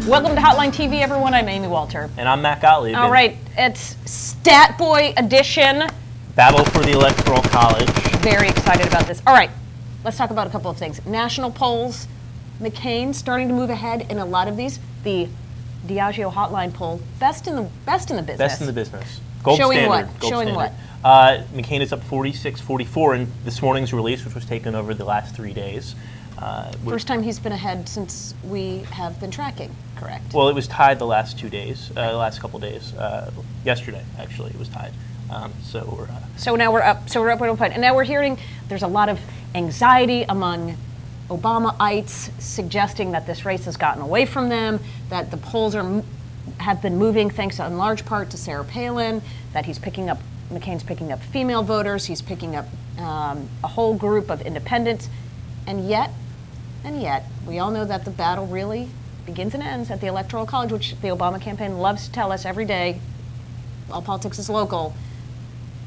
Welcome to Hotline TV, everyone. I'm Amy Walter. And I'm Matt Gottlieb. All right, it's Stat Boy edition. Battle for the Electoral College. Very excited about this. All right, let's talk about a couple of things. National polls, McCain starting to move ahead in a lot of these. The Diageo Hotline poll, best in the business. Best in the business. Gold Showing standard. what? Gold Showing standard. what? McCain is up 46-44 in this morning's release, which was taken over the last 3 days. First time he's been ahead since we have been tracking, correct? Well, it was tied the last 2 days, the last couple days. Yesterday, actually, it was tied. So now we're up. So we're up 1 point, and now we're hearing there's a lot of anxiety among Obamaites, suggesting that this race has gotten away from them, that the polls have been moving thanks in large part to Sarah Palin, that McCain's picking up female voters, he's picking up a whole group of independents, and yet, we all know that the battle really begins and ends at the Electoral College, which the Obama campaign loves to tell us every day. All politics is local.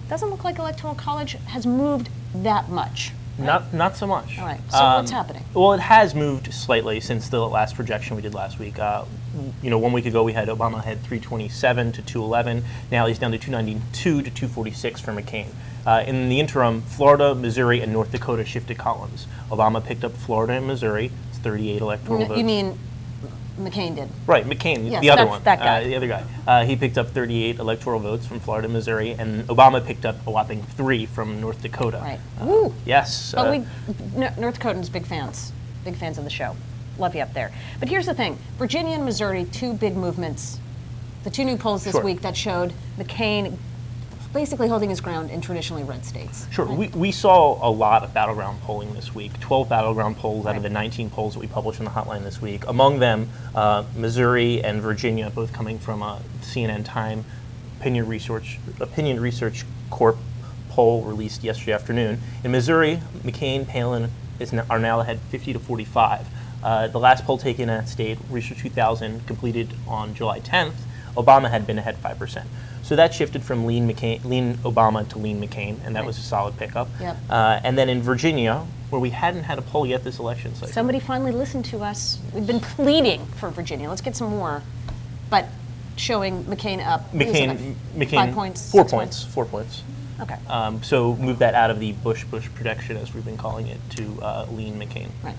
Doesn't look like Electoral College has moved that much. Right? Not so much. All right. So what's happening? Well, it has moved slightly since the last projection we did last week. 1 week ago we had Obama had 327 to 211. Now he's down to 292 to 246 for McCain. In the interim, Florida, Missouri, and North Dakota shifted columns. Obama picked up Florida and Missouri. It's 38 electoral votes. You mean McCain did? Right, McCain, yes, the other one. That guy. The other guy. He picked up 38 electoral votes from Florida and Missouri, and Obama picked up a whopping 3 from North Dakota. Right. Woo. Yes. But North Dakotans, big fans of the show. Love you up there. But here's the thing. Virginia and Missouri, 2 big movements. The 2 new polls this week that showed McCain basically holding his ground in traditionally red states. Sure. Right? We saw a lot of battleground polling this week, 12 battleground polls out of the 19 polls that we published on the hotline this week. Among them, Missouri and Virginia, both coming from a CNN Time Opinion Research Corp poll released yesterday afternoon. In Missouri, McCain, Palin are now ahead 50 to 45. The last poll taken in that state, Research 2000, completed on July 10th, Obama had been ahead 5%. So that shifted from lean Obama to lean McCain, and that was a solid pickup. Yep. And then in Virginia, where we hadn't had a poll yet this election cycle. Somebody finally listened to us. We've been pleading for Virginia. Let's get some more. But showing McCain up. McCain 5 points? 4 points. 4 points. Okay. So move that out of the Bush projection, as we've been calling it, to lean McCain. Right.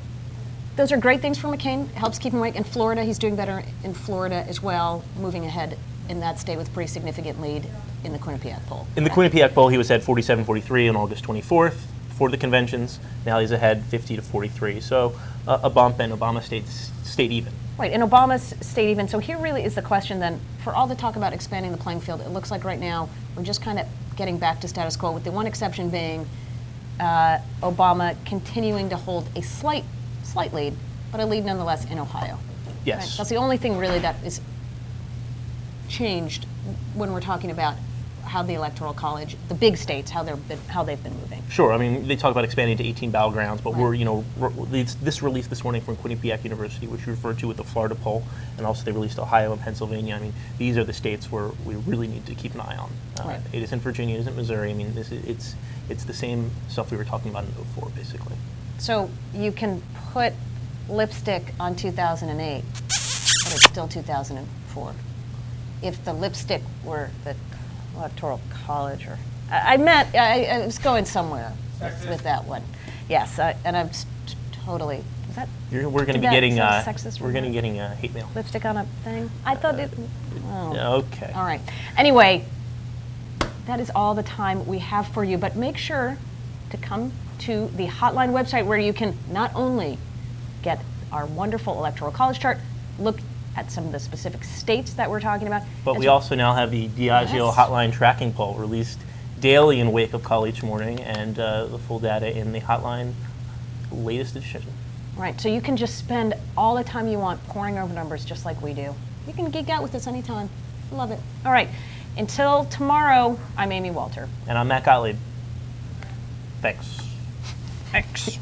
Those are great things for McCain. Helps keep him awake. In Florida, he's doing better in Florida as well, moving ahead in that state with a pretty significant lead in the Quinnipiac poll. In the Quinnipiac poll, he was ahead 47-43 on August 24th for the conventions. Now he's ahead 50 to 43. So a bump, and Obama stayed even. Right, and Obama's stayed even. So here really is the question then, for all the talk about expanding the playing field, it looks like right now we're just kind of getting back to status quo, with the one exception being Obama continuing to hold a slight lead, but a lead nonetheless in Ohio. Yes. Right? That's the only thing really that is changed when we're talking about how the Electoral College, the big states, how they've been moving. Sure. I mean, they talk about expanding to 18 battlegrounds, but this release this morning from Quinnipiac University, which you referred to with the Florida poll, and also they released Ohio and Pennsylvania. I mean, these are the states where we really need to keep an eye on. Right. It isn't Virginia, it isn't Missouri. I mean, it's the same stuff we were talking about in 2004, basically. So you can put lipstick on 2008, but it's still 2004. If the lipstick were the Electoral College, or I was going somewhere with that one. Yes, and I'm totally. Is that? We're going to be getting. We're going to be getting hate mail. Lipstick on a thing. I thought it. Oh. Okay. All right. Anyway, that is all the time we have for you. But make sure to come to the Hotline website, where you can not only get our wonderful Electoral College chart, look at some of the specific states that we're talking about. But we also now have the Diageo Hotline tracking poll released daily in Wake Up Call each morning, and the full data in the Hotline latest edition. Right, so you can just spend all the time you want poring over numbers just like we do. You can geek out with us anytime. Love it. All right, until tomorrow, I'm Amy Walter. And I'm Matt Gottlieb. Thanks. Thanks.